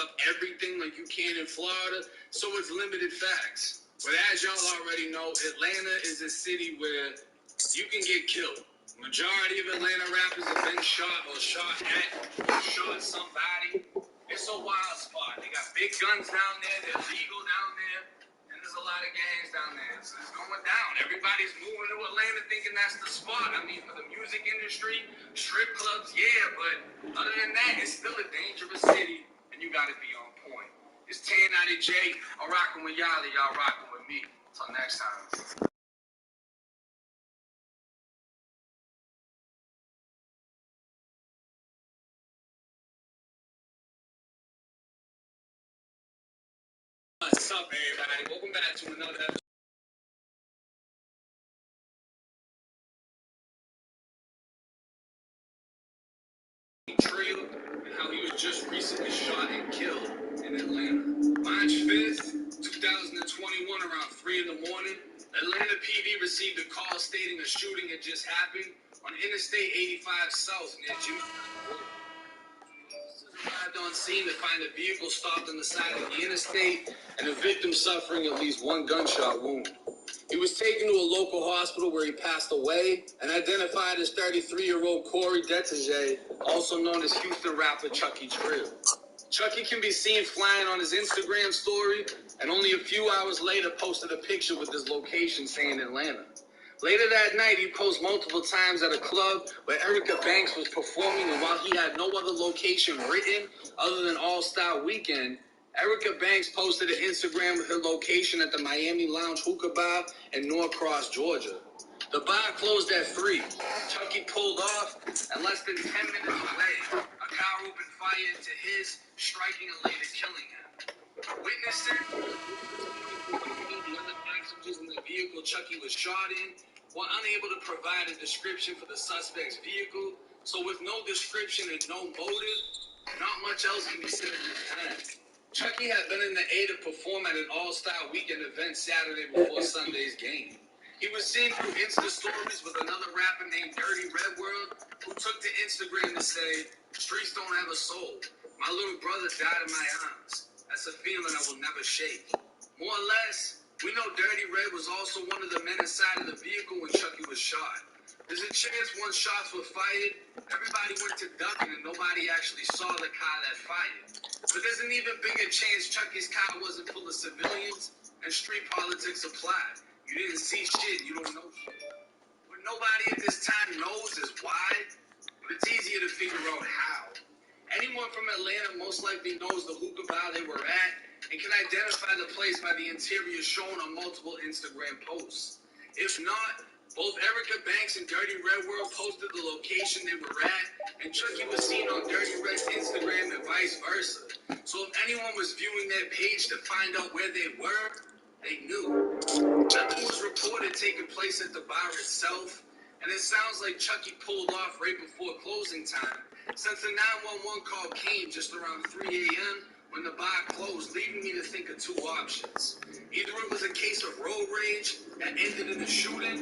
up everything like you can in Florida, so it's limited facts. But as y'all already know, Atlanta is a city where you can get killed. Majority of Atlanta rappers have been shot or shot at or shot somebody. It's a wild spot. They got big guns down there. They're legal down there. And there's a lot of gangs down there. So it's going down. Everybody's moving to Atlanta thinking that's the spot. I mean, for the music industry, strip clubs, yeah. But other than that, it's still a dangerous city. And you got to be on point. It's 10 out of J. I'm rocking with y'all. Y'all rocking with me. Until next time. What's up, everybody? Welcome back to another episode. Trail and how he was just recently shot and killed in Atlanta. March 5th, 2021, around 3 in the morning, Atlanta PD received a call stating a shooting had just happened on Interstate 85 South near Jimmy. Arrived on scene to find a vehicle stopped on the side of the interstate and a victim suffering at least one gunshot wound. He was taken to a local hospital where he passed away and identified as 33-year-old Corey Detege, also known as Houston rapper Chucky Trill. Chucky can be seen flying on his Instagram story and only a few hours later posted a picture with his location saying Atlanta. Later that night, he posed multiple times at a club where Erica Banks was performing, and while he had no other location written other than All-Star Weekend, Erica Banks posted an Instagram with her location at the Miami Lounge Hookah Bar in Norcross, Georgia. The bar closed at 3. Chucky pulled off, and less than 10 minutes away, a car opened fire into his, striking and later killing him. Witnesses, one of the passengers in the vehicle Chucky was shot in, were unable to provide a description for the suspect's vehicle, so with no description and no motive, not much else can be said at this time. Chucky had been in the A to perform at an All-Star Weekend event Saturday before Sunday's game. He was seen through Insta stories with another rapper named Dirty Red World, who took to Instagram to say, "Streets don't have a soul. My little brother died in my arms. That's a feeling I will never shake." More or less, we know Dirty Red was also one of the men inside of the vehicle when Chucky was shot. There's a chance once shots were fired, everybody went to ducking and nobody actually saw the car that fired. But there's an even bigger chance Chucky's car wasn't full of civilians and street politics applied. You didn't see shit, you don't know shit. What nobody at this time knows is why, but it's easier to figure out how. Anyone from Atlanta most likely knows the hookah bar they were at and can identify the place by the interior shown on multiple Instagram posts. If not, both Erica Banks and Dirty Red World posted the location they were at, and Chucky was seen on Dirty Red's Instagram and vice versa. So if anyone was viewing their page to find out where they were, they knew. Nothing was reported taking place at the bar itself, and it sounds like Chucky pulled off right before closing time, since the 911 call came just around 3 a.m. when the bar closed, leaving me to think of two options. Either it was a case of road rage that ended in a shooting,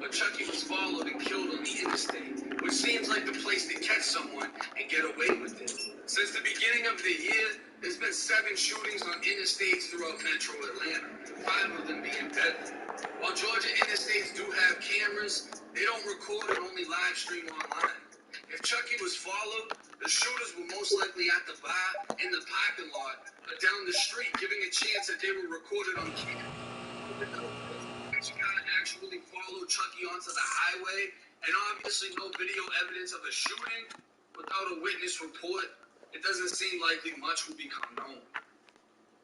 or Chucky was followed and killed on the interstate, which seems like the place to catch someone and get away with it. Since the beginning of the year, there's been 7 shootings on interstates throughout metro Atlanta, 5 of them being deadly. While Georgia interstates do have cameras, they don't record and only live stream online. If Chucky was followed, the shooters were most likely at the bar, in the parking lot, or down the street, giving a chance that they were recorded on camera. You gotta actually follow Chucky onto the highway, and obviously no video evidence of a shooting. Without a witness report, it doesn't seem likely much will become known.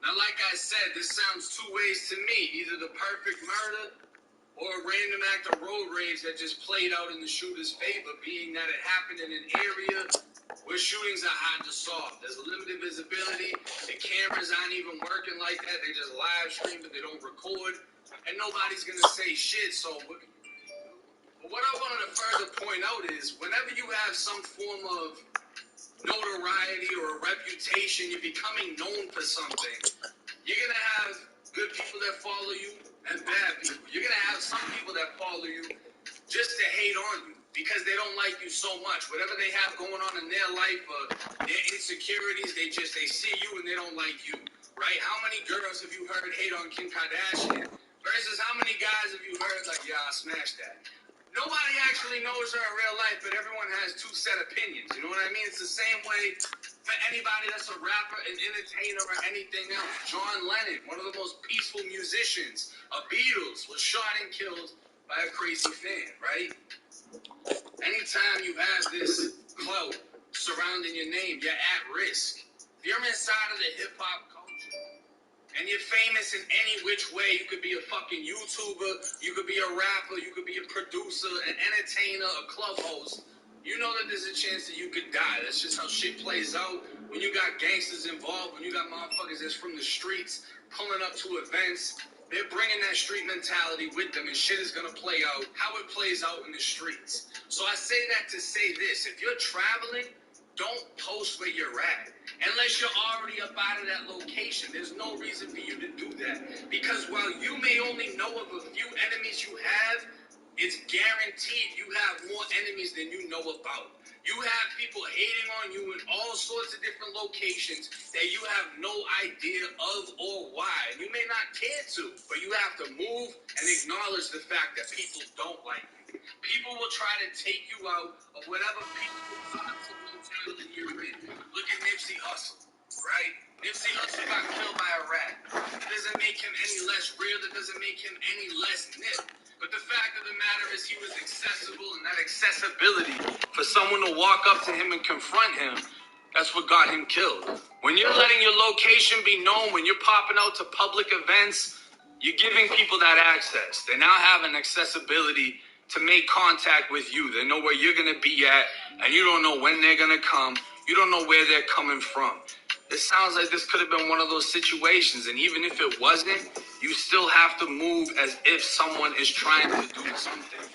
Now, like I said, this sounds two ways to me. Either the perfect murder or a random act of road rage that just played out in the shooter's favor, being that it happened in an area where shootings are hard to solve. There's limited visibility. The cameras aren't even working like that. They just live stream, but they don't record. And nobody's going to say shit. So what I wanted to further point out is whenever you have some form of notoriety or a reputation, you're becoming known for something, you're going to have good people that follow you and bad people. You're going to have some people that follow you just to hate on you. because they don't like you so much. Whatever they have going on in their life, their insecurities, they see you and they don't like you, right? How many girls have you heard hate on Kim Kardashian versus how many guys have you heard like, yeah, I smashed that? Nobody actually knows her in real life, but everyone has two set opinions. You know what I mean? It's the same way for anybody that's a rapper, an entertainer, or anything else. John Lennon, one of the most peaceful musicians of Beatles, was shot and killed by a crazy fan, right? Anytime you have this clout surrounding your name, you're at risk. If you're inside of the hip-hop culture and you're famous in any which way, you could be a fucking YouTuber, you could be a rapper, you could be a producer, an entertainer, a club host, you know that there's a chance that you could die. That's just how shit plays out. When you got gangsters involved, when you got motherfuckers that's from the streets pulling up to events, they're bringing that street mentality with them, and shit is gonna play out how it plays out in the streets. So I say that to say this: if you're traveling, don't post where you're at. Unless you're already up out of that location, there's no reason for you to do that. Because while you may only know of a few enemies you have, it's guaranteed you have more enemies than you know about. You have people hating on you in all sorts of different locations that you have no idea of or why. And you may not care to, but you have to move and acknowledge the fact that people don't like you. People will try to take you out of whatever people mentality you're in. Look at Nipsey Hussle, right? Nipsey Hussle got killed by a rat. It doesn't make him any less real. It doesn't make him any less Nip. But the fact of the matter is he was accessible, and that accessibility for someone to walk up to him and confront him, that's what got him killed. When you're letting your location be known, when you're popping out to public events, you're giving people that access. They now have an accessibility to make contact with you. They know where you're going to be at, and you don't know when they're going to come. You don't know where they're coming from. This sounds like this could have been one of those situations, and even if it wasn't, you still have to move as if someone is trying to do something.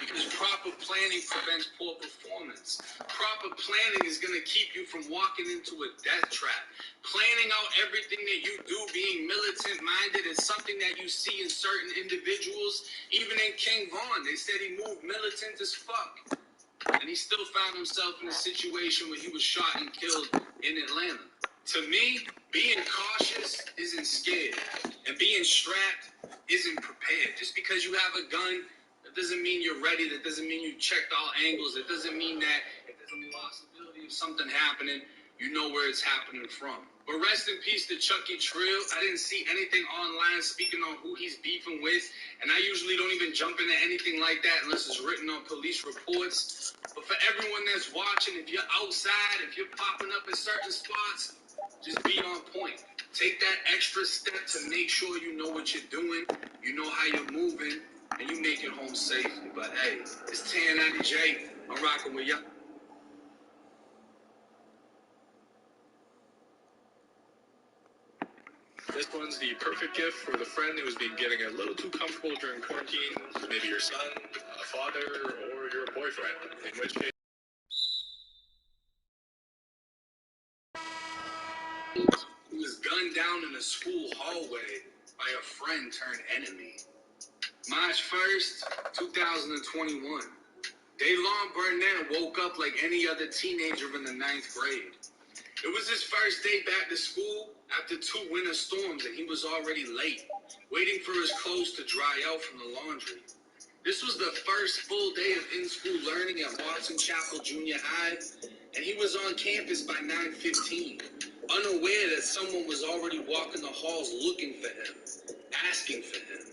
Because proper planning prevents poor performance. Proper planning is going to keep you from walking into a death trap. Planning out everything that you do, being militant-minded, is something that you see in certain individuals. Even in King Von, they said he moved militant as fuck. And he still found himself in a situation where he was shot and killed in Atlanta. To me, being cautious isn't scared, and being strapped isn't prepared. Just because you have a gun, that doesn't mean you're ready. That doesn't mean you checked all angles. It doesn't mean that if there's a possibility of something happening, you know where it's happening from. But rest in peace to Chucky Trill. I didn't see anything online speaking on who he's beefing with, and I usually don't even jump into anything like that unless it's written on police reports. But for everyone that's watching, if you're outside, if you're popping up in certain spots, just be on point. Take that extra step to make sure you know what you're doing, you know how you're moving, and you make it home safely. But hey, it's 1090J. I'm rocking with y'all. This one's the perfect gift for the friend who's been getting a little too comfortable during quarantine. Maybe your son, a father, or your boyfriend. In which case, He was gunned down in a school hallway by a friend turned enemy. March 1st, 2021. Daylon Burnett woke up like any other teenager in the 9th grade. It was his first day back to school after 2 winter storms, and he was already late, waiting for his clothes to dry out from the laundry. This was the first full day of in-school learning at Watson Chapel Junior High, and he was on campus by 9:15, unaware that someone was already walking the halls looking for him, asking for him.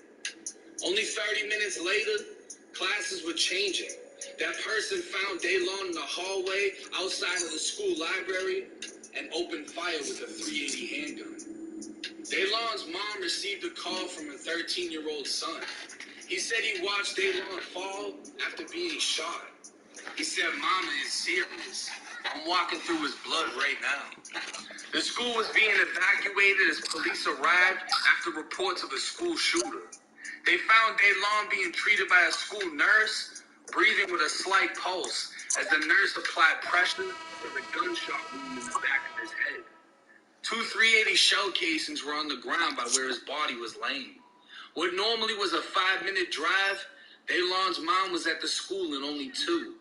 Only 30 minutes later, classes were changing. That person found Daylon in the hallway outside of the school library and opened fire with a .380 handgun. Daylon's mom received a call from her 13-year-old son. He said he watched Daylon fall after being shot. He said, "Mama is serious. I'm walking through his blood right now." The school was being evacuated as police arrived after reports of a school shooter. They found Daylon being treated by a school nurse, breathing with a slight pulse, as the nurse applied pressure with a gunshot wound in the back of his head. 2 .380 shell casings were on the ground by where his body was laying. What normally was a 5-minute drive Daylon's mom was at the school in only 2.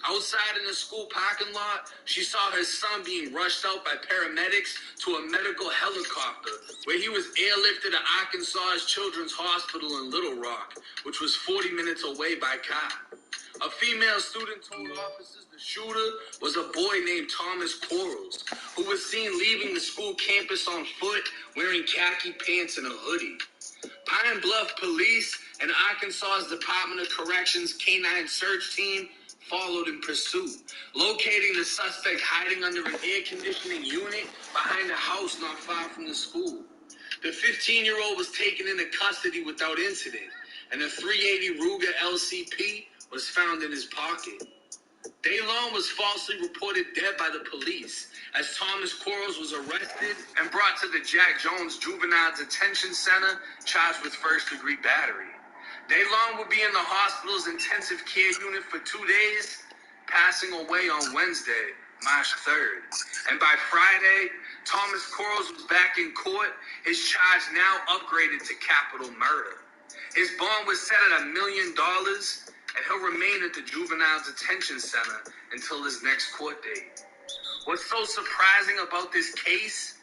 Outside in the school parking lot, she saw her son being rushed out by paramedics to a medical helicopter where he was airlifted to Arkansas's Children's Hospital in Little Rock, which was 40 minutes away by car. A female student told officers the shooter was a boy named Thomas Quarles, who was seen leaving the school campus on foot wearing khaki pants and a hoodie. Pine Bluff Police and Arkansas's Department of Corrections Canine Search Team followed in pursuit, locating the suspect hiding under an air conditioning unit behind a house not far from the school. The 15-year-old was taken into custody without incident, and a .380 Ruger LCP was found in his pocket. Daylon was falsely reported dead by the police as Thomas Quarles was arrested and brought to the Jack Jones Juvenile Detention Center charged with first-degree battery. Daylon will be in the hospital's intensive care unit for 2 days, passing away on Wednesday, March 3rd. And by Friday, Thomas Quarles was back in court, his charge now upgraded to capital murder. His bond was set at $1 million, and he'll remain at the Juvenile Detention Center until his next court date. What's so surprising about this case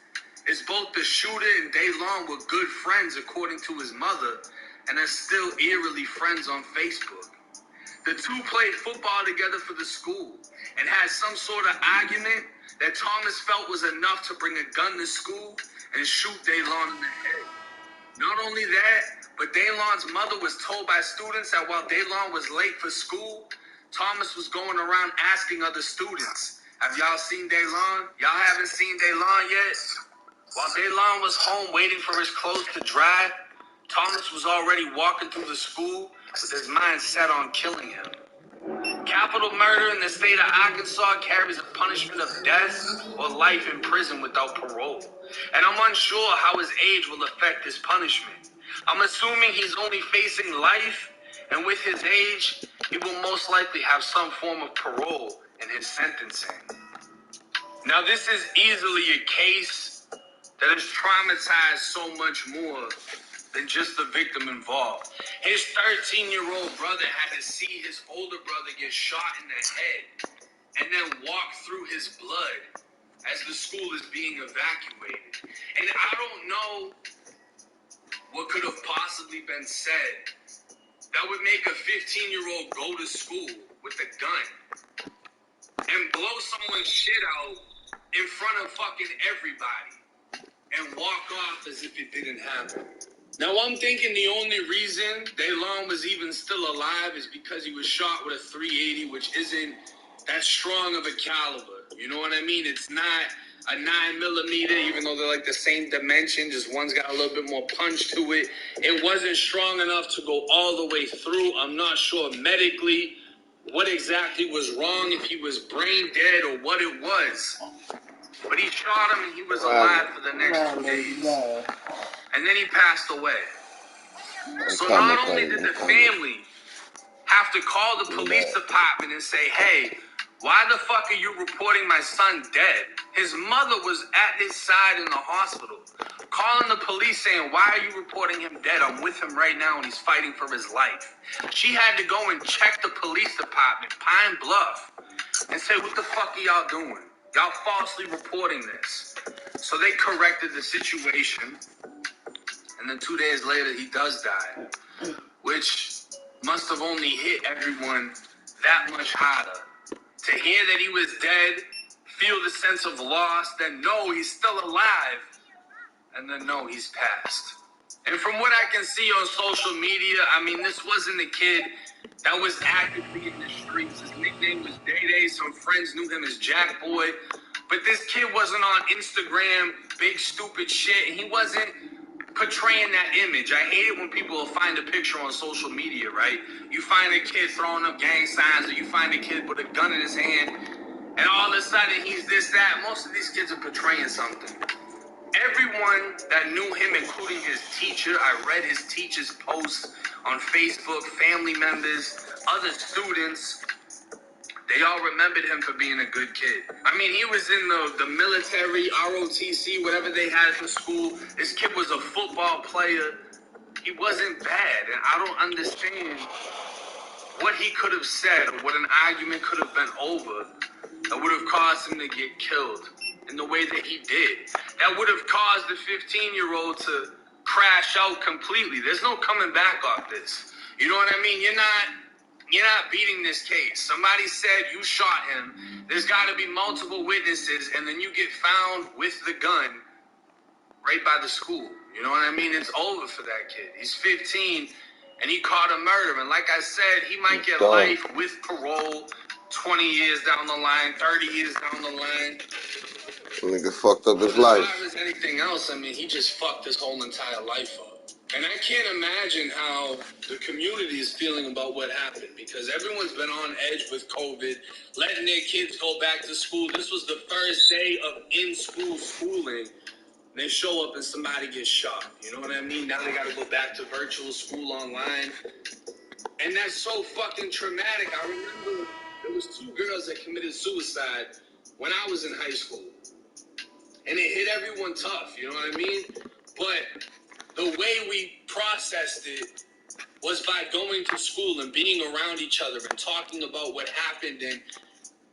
is both the shooter and Daylon were good friends, according to his mother, and are still eerily friends on Facebook. The two played football together for the school and had some sort of argument that Thomas felt was enough to bring a gun to school and shoot Daylon in the head. Not only that, but Daylon's mother was told by students that while Daylon was late for school, Thomas was going around asking other students, "Have y'all seen Daylon? Y'all haven't seen Daylon yet?" While Daylon was home waiting for his clothes to dry, Thomas was already walking through the school with his mind set on killing him. Capital murder in the state of Arkansas carries a punishment of death or life in prison without parole. And I'm unsure how his age will affect his punishment. I'm assuming he's only facing life, and with his age, he will most likely have some form of parole in his sentencing. Now, this is easily a case that has traumatized so much more than just the victim involved. His 13-year-old brother had to see his older brother get shot in the head and then walk through his blood as the school is being evacuated. And I don't know what could have possibly been said that would make a 15-year-old go to school with a gun and blow someone's shit out in front of fucking everybody and walk off as if it didn't happen. Now, I'm thinking the only reason Daylon was even still alive is because he was shot with a .380, which isn't that strong of a caliber. You know what I mean? It's not a 9mm, even though they're like the same dimension, just one's got a little bit more punch to it. It wasn't strong enough to go all the way through. I'm not sure medically what exactly was wrong, if he was brain dead or what it was. But he shot him and he was alive for the next 2 days. And then he passed away. So not only did the family have to call the police department and say, "Hey, why the fuck are you reporting my son dead?" His mother was at his side in the hospital, calling the police saying, "Why are you reporting him dead? I'm with him right now and he's fighting for his life." She had to go and check the police department, Pine Bluff, and say, "What the fuck are y'all doing? Y'all falsely reporting this." So they corrected the situation. And then 2 days later, he does die, which must have only hit everyone that much harder. To hear that he was dead, feel the sense of loss, then know he's still alive, and then know he's passed. And from what I can see on social media, I mean, this wasn't a kid that was actively in the streets. His nickname was Day-Day. Some friends knew him as Jack Boy. But this kid wasn't on Instagram, big stupid shit, and he wasn't portraying that image. I hate it when people will find a picture on social media, right? You find a kid throwing up gang signs, or you find a kid with a gun in his hand, and all of a sudden he's this, that. Most of these kids are portraying something. Everyone that knew him, including his teacher, I read his teacher's posts on Facebook, family members, other students, they all remembered him for being a good kid. I mean, he was in the military, ROTC, whatever they had for school. This kid was a football player. He wasn't bad, and I don't understand what he could have said or what an argument could have been over that would have caused him to get killed in the way that he did. That would have caused the 15-year-old to crash out completely. There's no coming back off this. You know what I mean? You're not beating this case. Somebody said you shot him. There's got to be multiple witnesses, and then you get found with the gun right by the school. You know what I mean? It's over for that kid. He's 15, and he caught a murder. And like I said, he might get life with parole 20 years down the line, 30 years down the line. Nigga fucked up his life. As far as anything else, I mean, he just fucked his whole entire life up. And I can't imagine how the community is feeling about what happened, because everyone's been on edge with COVID, letting their kids go back to school. This was the first day of in-school schooling. They show up and somebody gets shot. You know what I mean? Now they got to go back to virtual school online. And that's so fucking traumatic. I remember there was 2 girls that committed suicide when I was in high school. And it hit everyone tough, you know what I mean? But the way we processed it was by going to school and being around each other and talking about what happened and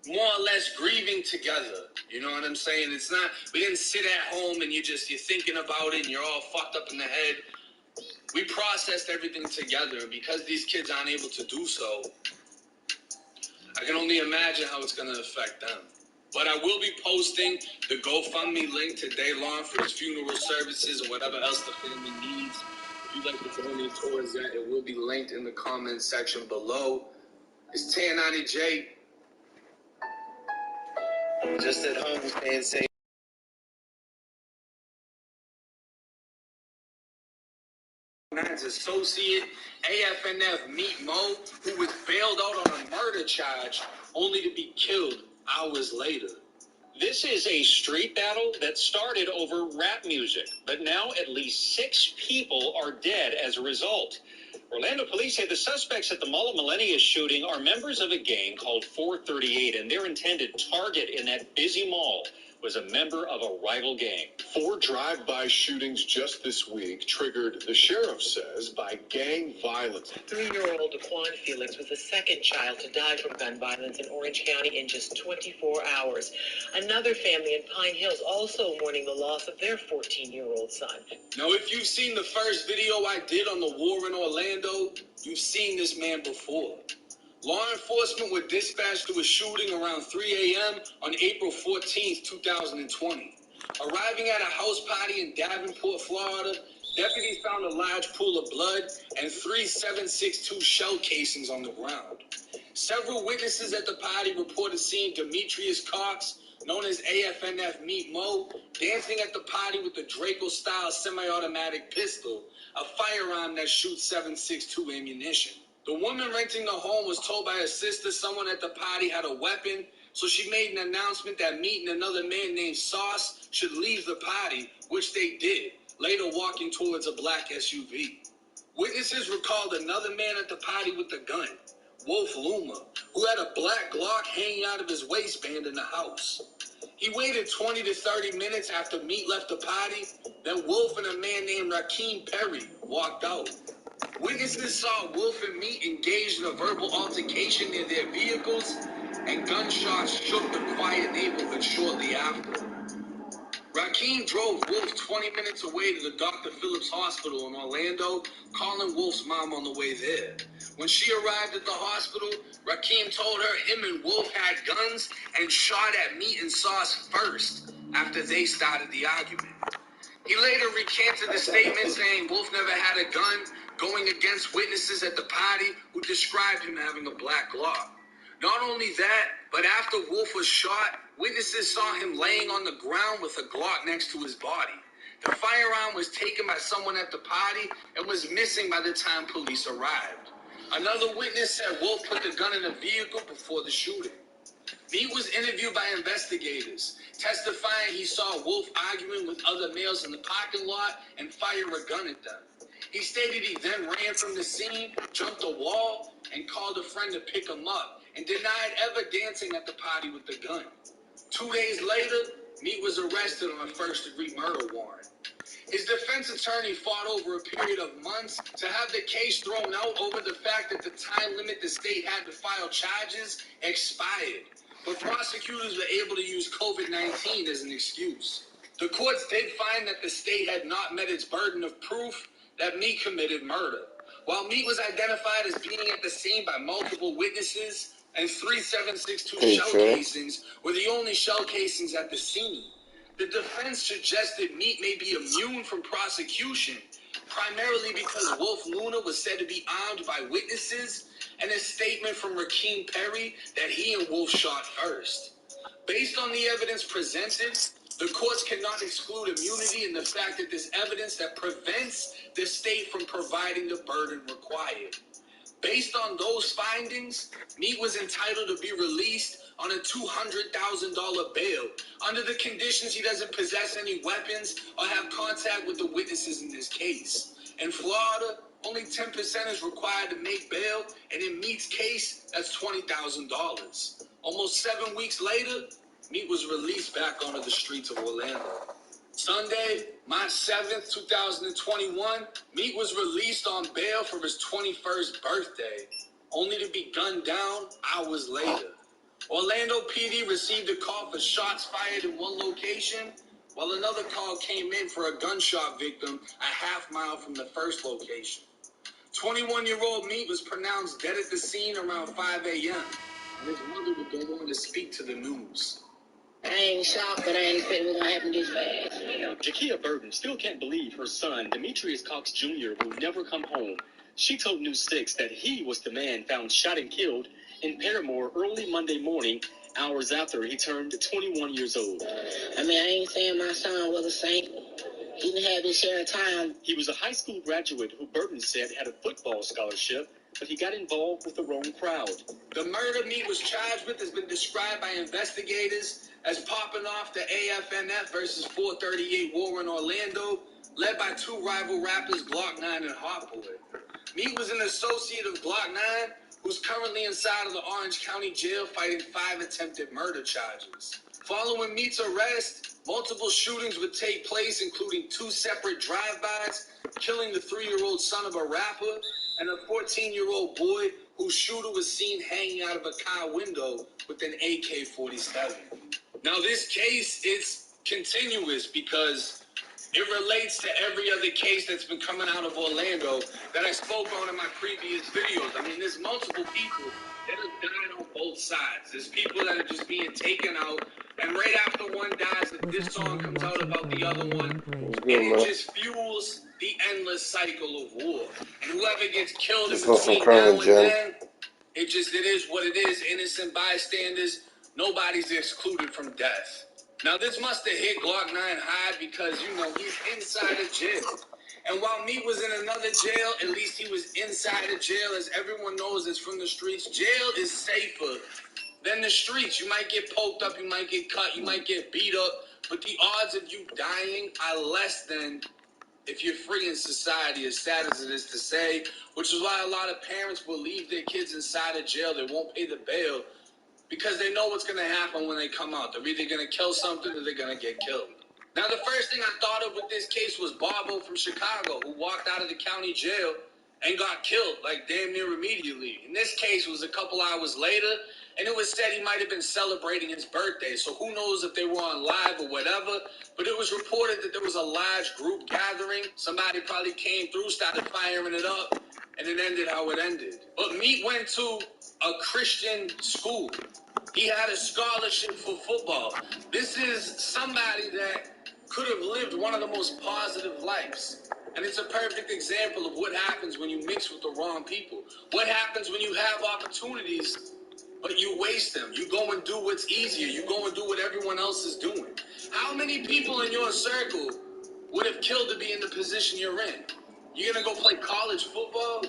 more or less grieving together. You know what I'm saying? It's not, we didn't sit at home and you're thinking about it and you're all fucked up in the head. We processed everything together, and because these kids aren't able to do so, I can only imagine how it's going to affect them. But I will be posting the GoFundMe link today long for his funeral services and whatever else the family needs. If you'd like to donate towards that, it will be linked in the comment section below. It's 1090J. Just at home staying safe. Associate AFNF Meet Mo, who was bailed out on a murder charge only to be killed hours later. This is a street battle that started over rap music, but now at least 6 people are dead as a result. Orlando police say the suspects at the Mall of Millennia shooting are members of a gang called 438, and their intended target in that busy mall was a member of a rival gang. 4 drive-by shootings just this week triggered, the sheriff says, by gang violence. 3-year-old Daquan Felix was the second child to die from gun violence in Orange County in just 24 hours. Another family in Pine Hills also mourning the loss of their 14-year-old son. Now, if you've seen the first video I did on the war in Orlando, you've seen this man before. Law enforcement were dispatched to a shooting around 3 a.m. on April 14th, 2020. Arriving at a house party in Davenport, Florida, deputies found a large pool of blood and 3 7.62 shell casings on the ground. Several witnesses at the party reported seeing Demetrius Cox, known as AFNF Meet Mo, dancing at the party with the Draco-style semi-automatic pistol, a firearm that shoots 7.62 ammunition. The woman renting the home was told by her sister someone at the party had a weapon, so she made an announcement that Meat and another man named Sauce should leave the party, which they did, later walking towards a black SUV. Witnesses recalled another man at the party with a gun, Wolf Luma, who had a black Glock hanging out of his waistband in the house. He waited 20 to 30 minutes after Meat left the party, then Wolf and a man named Rakeem Perry walked out. Witnesses saw Wolf and Meat engaged in a verbal altercation near their vehicles, and gunshots shook the quiet neighborhood shortly after. Rakeem drove Wolf 20 minutes away to the Dr. Phillips Hospital in Orlando, calling Wolf's mom on the way there. When she arrived at the hospital, Rakeem told her him and Wolf had guns and shot at Meat and Sauce first after they started the argument. He later recanted the statement, saying Wolf never had a gun, going against witnesses at the party who described him having a black Glock. Not only that, but after Wolf was shot, witnesses saw him laying on the ground with a Glock next to his body. The firearm was taken by someone at the party and was missing by the time police arrived. Another witness said Wolf put the gun in a vehicle before the shooting. Meat was interviewed by investigators, testifying he saw Wolf arguing with other males in the parking lot and fire a gun at them. He stated he then ran from the scene, jumped a wall, and called a friend to pick him up, and denied ever dancing at the party with the gun. 2 days later, Meat was arrested on a first-degree murder warrant. His defense attorney fought over a period of months to have the case thrown out over the fact that the time limit the state had to file charges expired. But prosecutors were able to use COVID-19 as an excuse. The courts did find that the state had not met its burden of proof that Meat committed murder. While Meat was identified as being at the scene by multiple witnesses, and 3762 shell casings were the only shell casings at the scene, the defense suggested Meat may be immune from prosecution, primarily because Wolf Luna was said to be armed by witnesses, and a statement from Rakeem Perry that he and Wolf shot first. Based on the evidence presented, the courts cannot exclude immunity in the fact that there's evidence that prevents the state from providing the burden required. Based on those findings, Meat was entitled to be released on a $200,000 bail under the conditions he doesn't possess any weapons or have contact with the witnesses in this case. In Florida, only 10% is required to make bail, and in Meat's case, that's $20,000. Almost 7 weeks later, Meat was released back onto the streets of Orlando. Sunday, March 7th, 2021, Meat was released on bail for his 21st birthday, only to be gunned down hours later. Orlando PD received a call for shots fired in one location, while another call came in for a gunshot victim a half-mile from the first location. 21-year-old Meat was pronounced dead at the scene around 5 a.m., and his mother would go on to speak to the news. I ain't shocked, but I ain't expecting what's gonna happen this fast. Jakia Burton still can't believe her son, Demetrius Cox Jr., will never come home. She told News 6 that he was the man found shot and killed in Paramore early Monday morning, hours after he turned 21 years old. I mean, I ain't saying my son was a saint. He didn't have his share of time. He was a high school graduate who Burton said had a football scholarship, but he got involved with the wrong crowd. The murder Meat was charged with has been described by investigators as popping off the AFNF versus 438 war in Orlando, led by two rival rappers Glock 9 and Hot Boy. Meat was an associate of Glock 9, who's currently inside of the Orange County Jail fighting 5 attempted murder charges. Following Meat's arrest, multiple shootings would take place, including 2 separate drive-bys, killing the 3-year-old son of a rapper and a 14-year-old boy whose shooter was seen hanging out of a car window with an AK-47. Now, this case is continuous because it relates to every other case that's been coming out of Orlando that I spoke on in my previous videos. I mean, there's multiple people that have died on both sides. There's people that are just being taken out, and right after one dies, this song comes out about the other one, and it just fuels the endless cycle of war. And whoever gets killed in between now and then, it is what it is. Innocent bystanders, nobody's excluded from death. Now, this must have hit Glock 9 hard because, he's inside of jail. And while Meat was in another jail, at least he was inside of jail. As everyone knows, it's from the streets. Jail is safer than the streets. You might get poked up, you might get cut, you might get beat up, but the odds of you dying are less than if you're free in society, as sad as it is to say, which is why a lot of parents will leave their kids inside of jail. They won't pay the bail because they know what's going to happen when they come out. They're either going to kill something or they're going to get killed. Now, the first thing I thought of with this case was Bobo from Chicago, who walked out of the county jail and got killed, like damn near immediately. In this case, it was a couple hours later, and it was said he might have been celebrating his birthday. So who knows if they were on live or whatever, but it was reported that there was a large group gathering. Somebody probably came through, started firing it up, and it ended how it ended. But Meat went to a Christian school. He had a scholarship for football. This is somebody that could have lived one of the most positive lives. And it's a perfect example of what happens when you mix with the wrong people. What happens when you have opportunities, but you waste them. You go and do what's easier. You go and do what everyone else is doing. How many people in your circle would have killed to be in the position you're in? You're going to go play college football?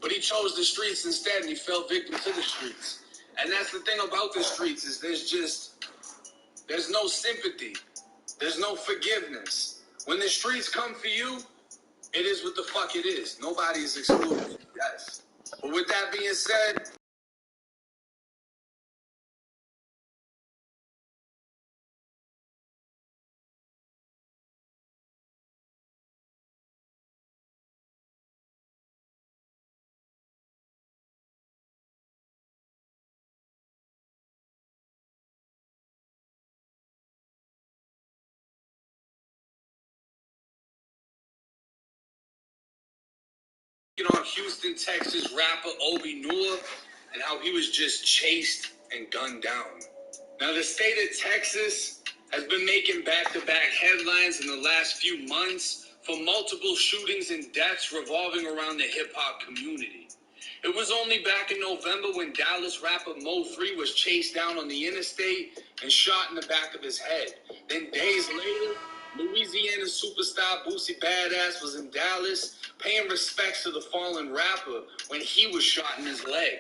But he chose the streets instead, and he fell victim to the streets. And that's the thing about the streets is there's no sympathy. There's no forgiveness. When the streets come for you, it is what the fuck it is. Nobody is excluded. Yes. But with that being said, on Houston, Texas rapper Obi Noor and how he was just chased and gunned down. Now, the state of Texas has been making back-to-back headlines in the last few months for multiple shootings and deaths revolving around the hip-hop community. It was only back in November when Dallas rapper Mo3 was chased down on the interstate and shot in the back of his head. Then days later, Louisiana superstar Boosie Badass was in Dallas paying respects to the fallen rapper when he was shot in his leg.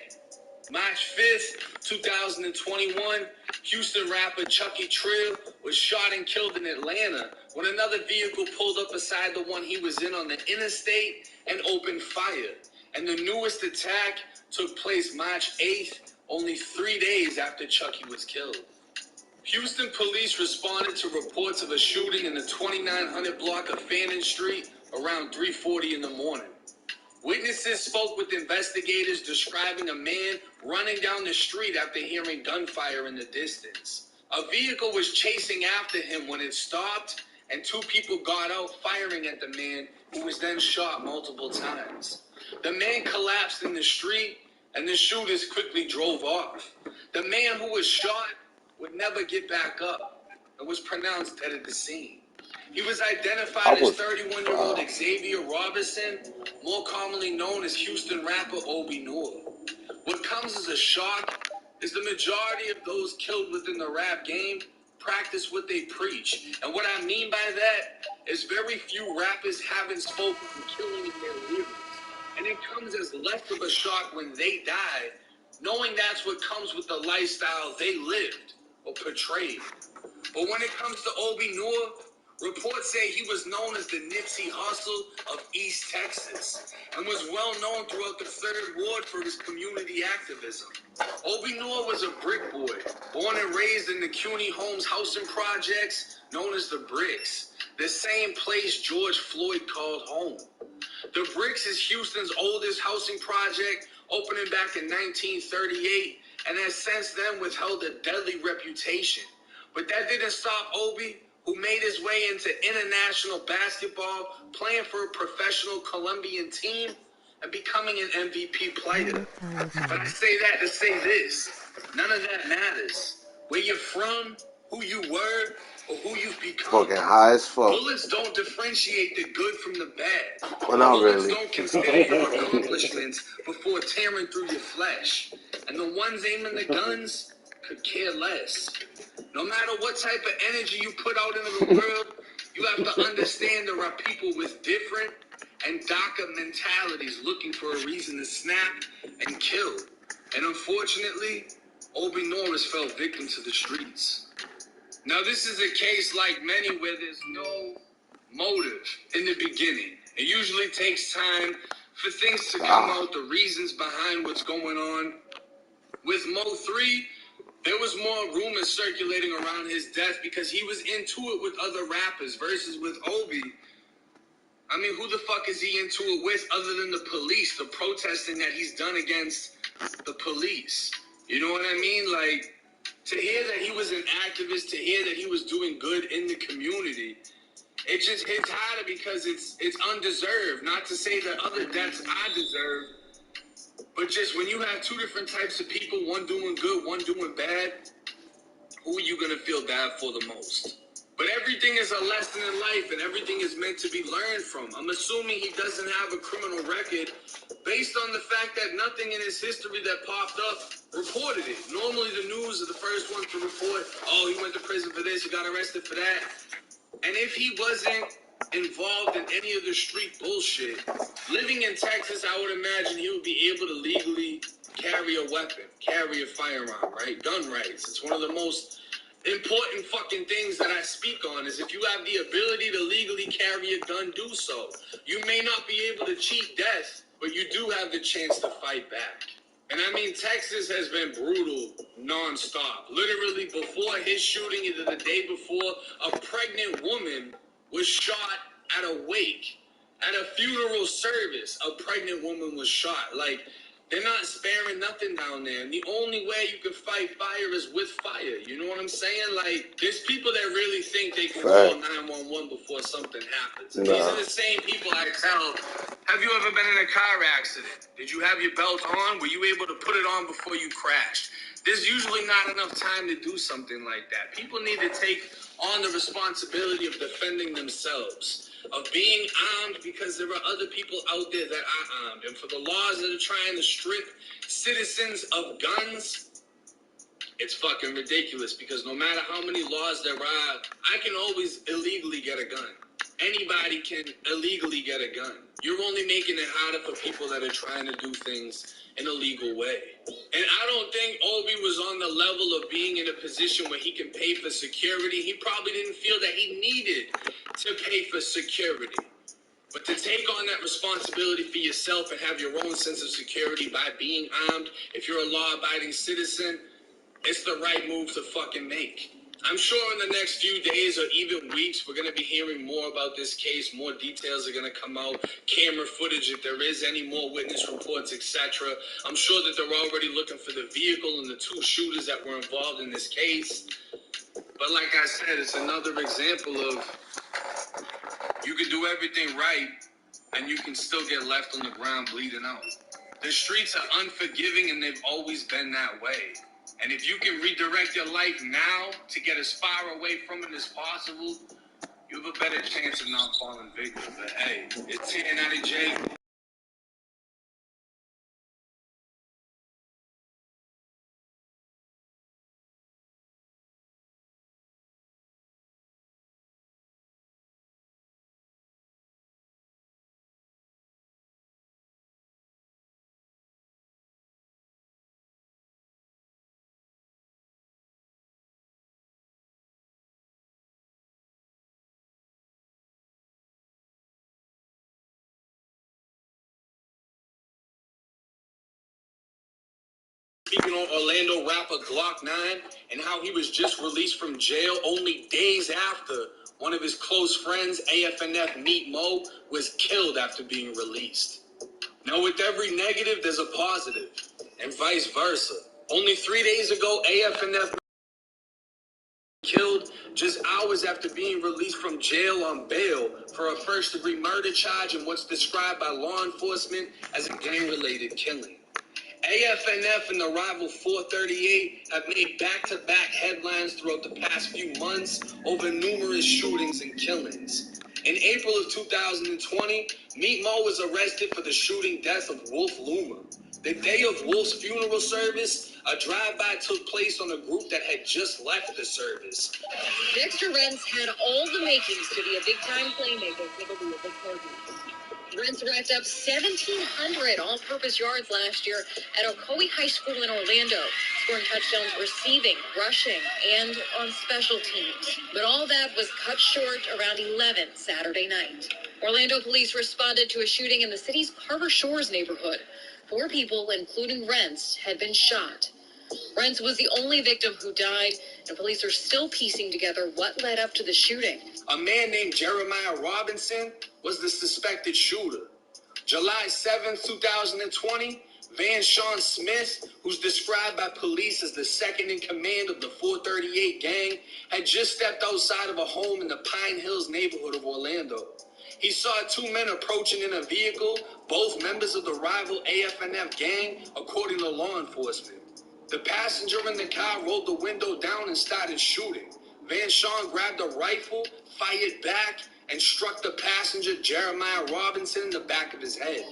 March 5th, 2021, Houston rapper Chucky Trill was shot and killed in Atlanta when another vehicle pulled up beside the one he was in on the interstate and opened fire. And the newest attack took place March 8th, only 3 days after Chucky was killed. Houston police responded to reports of a shooting in the 2900 block of Fannin Street around 3:40 in the morning. Witnesses spoke with investigators describing a man running down the street after hearing gunfire in the distance. A vehicle was chasing after him when it stopped, and 2 people got out firing at the man, who was then shot multiple times. The man collapsed in the street, and the shooters quickly drove off. The man who was shot would never get back up and was pronounced dead at the scene. He was identified as 31-year-old Xavier Robinson, more commonly known as Houston rapper Obi Noor. What comes as a shock is the majority of those killed within the rap game practice what they preach. And what I mean by that is very few rappers haven't spoken from killing in their lyrics. And it comes as less of a shock when they die, knowing that's what comes with the lifestyle they lived or portrayed. But when it comes to Obi Noor, reports say he was known as the Nipsey Hussle of East Texas and was well known throughout the 3rd Ward for his community activism. Obi Noor was a brick boy, born and raised in the CUNY Homes housing projects known as the Bricks, the same place George Floyd called home. The Bricks is Houston's oldest housing project, opening back in 1938, and has since then withheld a deadly reputation. But that didn't stop Obi, who made his way into international basketball, playing for a professional Colombian team, and becoming an MVP player. But I say that to say this: none of that matters. Where you're from, who you were, or who you've become. Fucking high as fuck. Bullets don't differentiate the good from the bad. Well, not Bullets really. don't consider your accomplishments before tearing through your flesh. And the ones aiming the guns could care less. No matter what type of energy you put out into the world, you have to understand there are people with different and darker mentalities looking for a reason to snap and kill. And unfortunately, Obi Noor fell victim to the streets. Now, this is a case like many where there's no motive in the beginning. It usually takes time for things to come out, the reasons behind what's going on. With Mo3, there was more rumors circulating around his death because he was into it with other rappers versus with Obi. I mean, who the fuck is he into it with other than the police, the protesting that he's done against the police? You know what I mean? Like, to hear that he was an activist, to hear that he was doing good in the community, it just hits harder because it's undeserved. Not to say that other deaths are deserved, but just when you have 2 different types of people, one doing good, one doing bad, who are you going to feel bad for the most? But everything is a lesson in life, and everything is meant to be learned from. I'm assuming he doesn't have a criminal record based on the fact that nothing in his history that popped up reported it. Normally the news are the first ones to report, oh, he went to prison for this, he got arrested for that. And if he wasn't involved in any of the street bullshit, living in Texas, I would imagine he would be able to legally carry a weapon, carry a firearm, right? Gun rights. It's one of the most important fucking things that I speak on is if you have the ability to legally carry a gun, do so. You may not be able to cheat death, but you do have the chance to fight back. And I mean, Texas has been brutal nonstop. Literally before his shooting, either the day before, a pregnant woman was shot at a wake. At a funeral service, a pregnant woman was shot. Like, They're not sparing nothing down there. And the only way you can fight fire is with fire. You know what I'm saying? Like, there's people that really think they can call 911 before something happens. And these are the same people I tell, have you ever been in a car accident? Did you have your belt on? Were you able to put it on before you crashed? There's usually not enough time to do something like that. People need to take on the responsibility of defending themselves, of being armed, because there are other people out there that are armed. And for the laws that are trying to strip citizens of guns, it's fucking ridiculous, because no matter how many laws there are, I can always illegally get a gun. Anybody can illegally get a gun. You're only making it harder for people that are trying to do things in a legal way. And I don't think Obi was on the level of being in a position where he can pay for security. He probably didn't feel that he needed to pay for security. But to take on that responsibility for yourself and have your own sense of security by being armed, if you're a law-abiding citizen, it's the right move to fucking make. I'm sure in the next few days or even weeks, we're going to be hearing more about this case. More details are going to come out. Camera footage, if there is any more witness reports, etc. I'm sure that they're already looking for the vehicle and the two shooters that were involved in this case. But like I said, it's another example of you can do everything right and you can still get left on the ground bleeding out. The streets are unforgiving and they've always been that way. And if you can redirect your life now to get as far away from it as possible, you have a better chance of not falling victim. But hey, it's here, Natty J. Speaking on Orlando rapper Glock 9 and how he was just released from jail only days after one of his close friends, AFNF Meat Mo, was killed after being released. Now, with every negative, there's a positive, and vice versa. Only 3 days ago, AFNF killed just hours after being released from jail on bail for a first-degree murder charge in what's described by law enforcement as a gang-related killing. AFNF and the rival 438 have made back-to-back headlines throughout the past few months over numerous shootings and killings. In April of 2020, Meat Mo was arrested for the shooting death of Wolf Luma. The day of Wolf's funeral service, a drive-by took place on a group that had just left the service. Dexter Rents had all the makings to be a big-time playmaker for the Louisville Cardinals. Rents racked up 1,700 all-purpose yards last year at Ocoee High School in Orlando, scoring touchdowns receiving, rushing, and on special teams. But all that was cut short around 11 Saturday night. Orlando police responded to a shooting in the city's Harbor Shores neighborhood. 4 people, including Rents, had been shot. Rents was the only victim who died, and police are still piecing together what led up to the shooting. A man named Jeremiah Robinson was the suspected shooter. July 7, 2020, Van Sean Smith, who's described by police as the second in command of the 438 gang, had just stepped outside of a home in the Pine Hills neighborhood of Orlando. He saw 2 men approaching in a vehicle, both members of the rival AFNF gang, according to law enforcement. The passenger in the car rolled the window down and started shooting. Van Sean grabbed a rifle, fired back, and struck the passenger, Jeremiah Robinson, in the back of his head.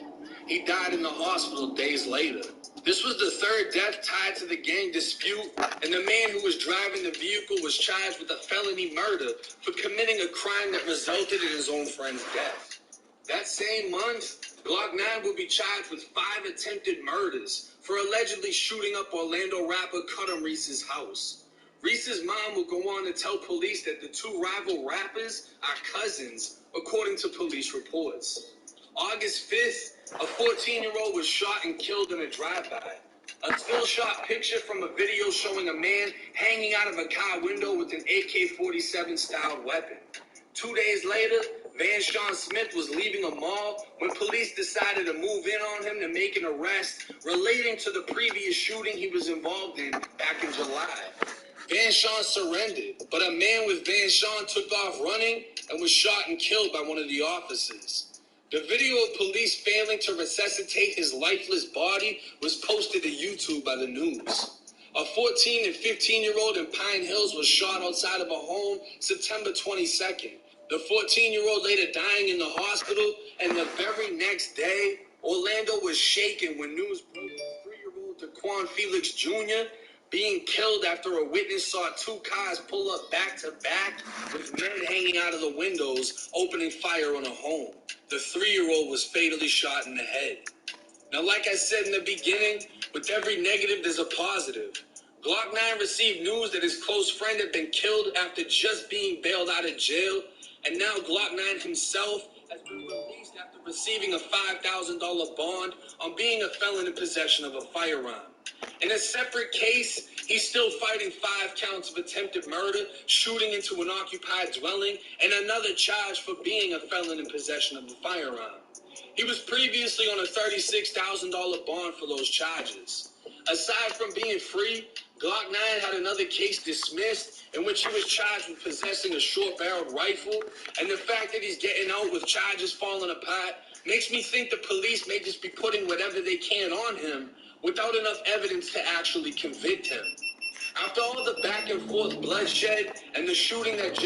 He died in the hospital days later. This was the 3rd death tied to the gang dispute, and the man who was driving the vehicle was charged with a felony murder for committing a crime that resulted in his own friend's death. That same month, Glock 9 will be charged with 5 attempted murders for allegedly shooting up Orlando rapper Cutter Reese's house. Reese's mom will go on to tell police that the 2 rival rappers are cousins, according to police reports. August 5th, a 14-year-old was shot and killed in a drive-by. A still shot picture from a video showing a man hanging out of a car window with an AK-47 styled weapon. 2 days later, Van Sean Smith was leaving a mall when police decided to move in on him to make an arrest relating to the previous shooting he was involved in back in July. Van Sean surrendered, but a man with Van Sean took off running and was shot and killed by one of the officers. The video of police failing to resuscitate his lifeless body was posted to YouTube by the news. A 14 and 15-year-old in Pine Hills was shot outside of a home September 22nd. The 14-year-old later dying in the hospital, and the very next day, Orlando was shaken when news broke of 3-year-old Daquan Felix Jr. being killed after a witness saw two cars pull up back to back with men hanging out of the windows opening fire on a home. The 3-year-old was fatally shot in the head. Now, like I said in the beginning, with every negative, there's a positive. Glock 9 received news that his close friend had been killed after just being bailed out of jail, and now Glock 9 himself has been released after receiving a $5,000 bond on being a felon in possession of a firearm. In a separate case, he's still fighting 5 counts of attempted murder, shooting into an occupied dwelling, and another charge for being a felon in possession of a firearm. He was previously on a $36,000 bond for those charges. Aside from being free, Glock 9 had another case dismissed in which he was charged with possessing a short-barreled rifle, and the fact that he's getting out with charges falling apart makes me think the police may just be putting whatever they can on him without enough evidence to actually convict him. After all the back and forth bloodshed and the shooting that